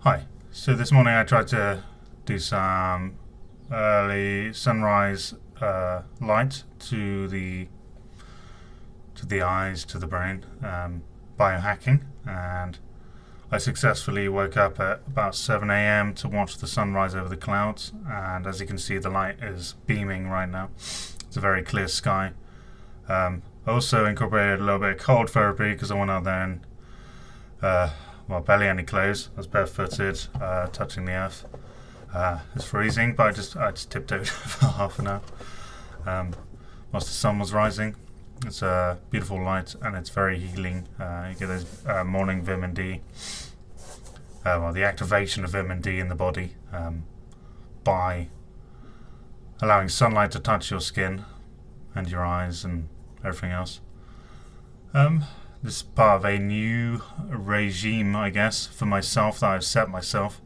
Hi. So this morning I tried to do some early sunrise light to the eyes, to the brain, biohacking, and I successfully woke up at about 7 a.m. to watch the sunrise over the clouds. And as you can see, the light is beaming right now. It's a very clear sky. I also incorporated a little bit of cold therapy because I went out there and barely any clothes. I was barefooted, touching the earth. It's freezing, but I just tiptoed for half an hour whilst the sun was rising. It's a beautiful light and it's very healing. You get those morning vitamin D, the activation of vitamin D in the body by allowing sunlight to touch your skin and your eyes and everything else. This is part of a new regime, I guess, for myself that I've set myself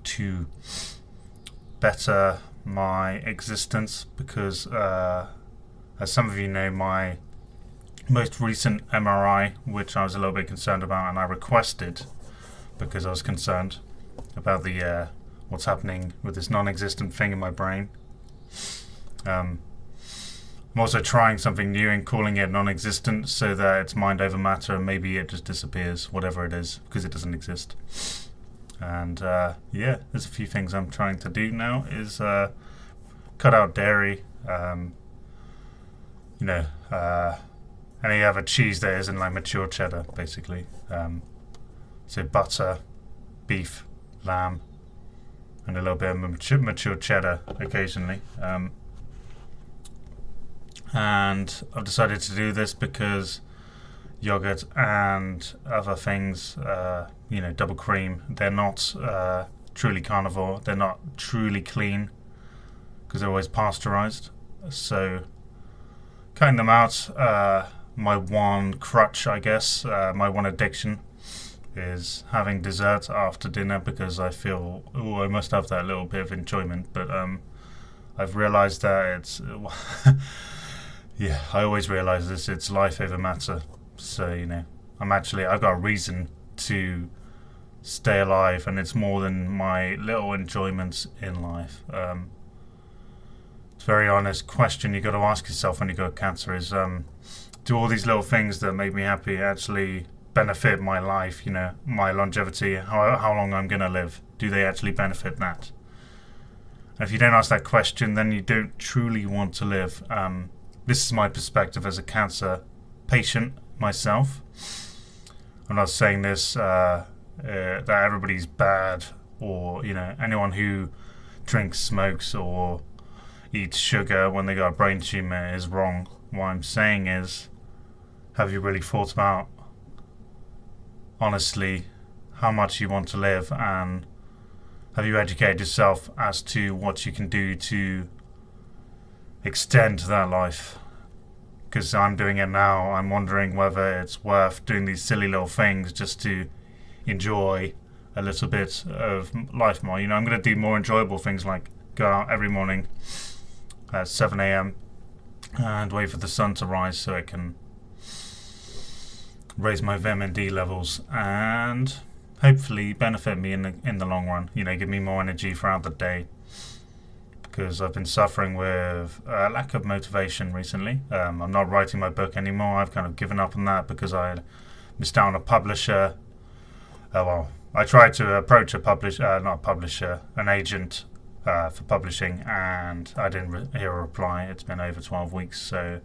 to better my existence because, as some of you know, my most recent MRI, which I was a little bit concerned about and I requested because I was concerned about the what's happening with this non-existent thing in my brain. I'm also trying something new and calling it non-existent so that it's mind over matter and maybe it just disappears, whatever it is, because it doesn't exist. And there's a few things I'm trying to do now is cut out dairy, any other cheese that isn't like mature cheddar, basically. So butter, beef, lamb, and a little bit of mature cheddar occasionally. And I've decided to do this because yogurt and other things, double cream, they're not truly carnivore. They're not truly clean because they're always pasteurized. So cutting them out, my one crutch, I guess, my one addiction is having dessert after dinner because I feel, I must have that little bit of enjoyment. But I've realized that it's... I always realize this, it's life over matter. So, I've got a reason to stay alive, and it's more than my little enjoyments in life. It's a very honest question you got to ask yourself when you got cancer is, do all these little things that make me happy actually benefit my life, my longevity, how long I'm going to live? Do they actually benefit that? And if you don't ask that question, then you don't truly want to live. This is my perspective as a cancer patient myself. I'm not saying this that everybody's bad or anyone who drinks, smokes, or eats sugar when they got a brain tumor is wrong. What I'm saying is, have you really thought about honestly how much you want to live, and have you educated yourself as to what you can do to extend that life? Because I'm doing it now. I'm wondering whether it's worth doing these silly little things just to enjoy a little bit of life more. I'm going to do more enjoyable things like go out every morning at 7 a.m. and wait for the sun to rise so it can raise my vitamin D levels and hopefully benefit me in the long run. Give me more energy throughout the day. Because I've been suffering with a lack of motivation recently. I'm not writing my book anymore. I've kind of given up on that because I missed out on a publisher. I tried to approach an agent for publishing, and I didn't hear a reply. It's been over 12 weeks, so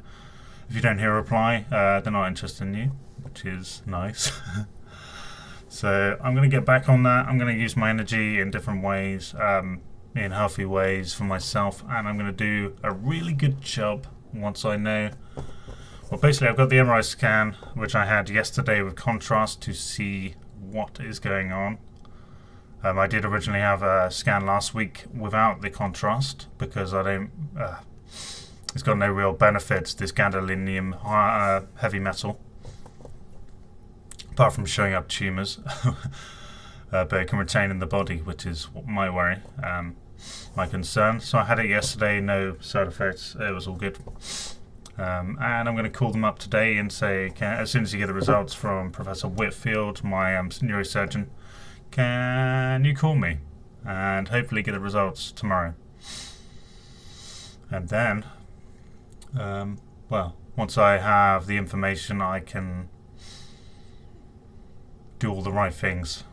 if you don't hear a reply, they're not interested in you, which is nice. So I'm going to get back on that. I'm going to use my energy in different ways. In healthy ways for myself, and I'm going to do a really good job once I know. Well, basically I've got the Mri Scan, which I had yesterday with contrast to see what is going on. I did originally have a scan last week without the contrast because it's got no real benefits, this gadolinium heavy metal, apart from showing up tumours. But it can retain in the body, which is my worry, my concern. So I had it yesterday, no side effects, it was all good. And I'm going to call them up today and say, as soon as you get the results from Professor Whitfield, my neurosurgeon, can you call me? And hopefully get the results tomorrow. And then, once I have the information, I can do all the right things.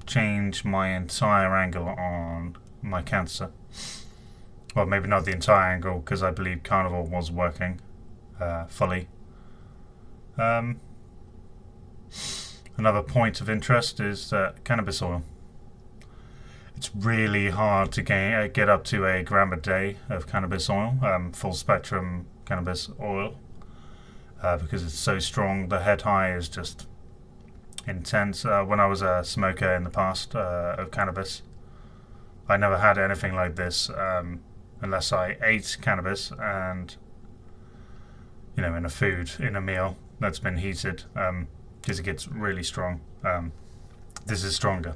Change my entire angle on my cancer. Well, maybe not the entire angle, because I believe carnivore was working fully. Another point of interest is cannabis oil. It's really hard to get up to a gram a day of cannabis oil, full spectrum cannabis oil, because it's so strong. The head high is just intense. When I was a smoker in the past of cannabis, I never had anything like this unless I ate cannabis and, in a meal that's been heated, because it gets really strong. This is stronger.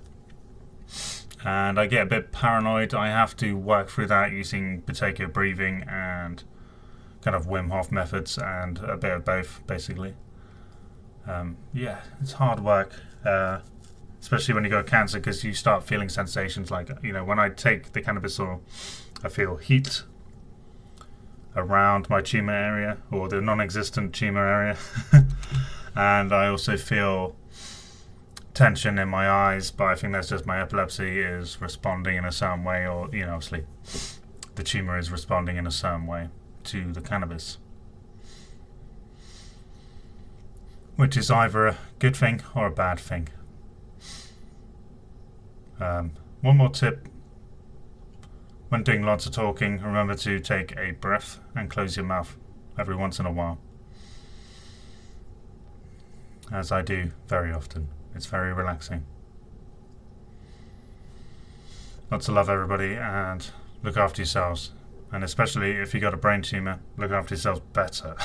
And I get a bit paranoid. I have to work through that using potato breathing and kind of Wim Hof methods and a bit of both, basically. It's hard work, especially when you got cancer, because you start feeling sensations like, when I take the cannabis oil, I feel heat around my tumor area, or the non-existent tumor area. And I also feel tension in my eyes, but I think that's just my epilepsy is responding in a certain way, or obviously the tumor is responding in a certain way to the cannabis, which is either a good thing or a bad thing. One more tip: when doing lots of talking, remember to take a breath and close your mouth every once in a while, as I do very often. It's very relaxing. Lots of love, everybody, and look after yourselves. And especially if you got a brain tumor, look after yourselves better.